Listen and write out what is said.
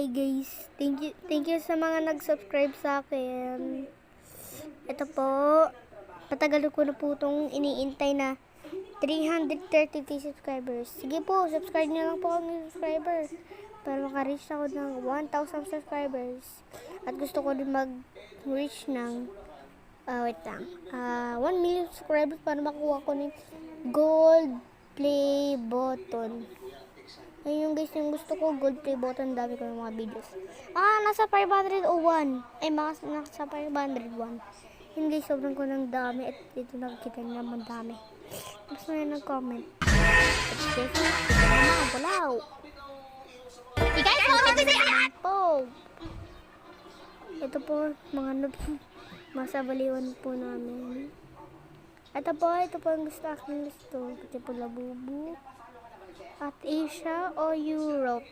Hi guys, thank you sa mga nag-subscribe sa akin. Ito po, patagal ko na po itong iniintay na 330k subscribers. Sige po, subscribe niyo lang po ang subscriber para maka-reach ako ng 1,000 subscribers. At gusto ko din mag-reach ng 1 million subscribers para makuha ko ng gold play button. Ayun yung guys, yung gusto ko, gold play button, dami ko ng mga videos. Nasa 501. Nasa 501. Yun guys, sobrang ko ng dami. At dito nakikita nyo naman dami. Tapos na yun nag-comment. At guys, ito naman, walaw. Ito po, mga masabaliwan po namin. Ito po ang gusto. Ito po Labubu. At Asia o Europe.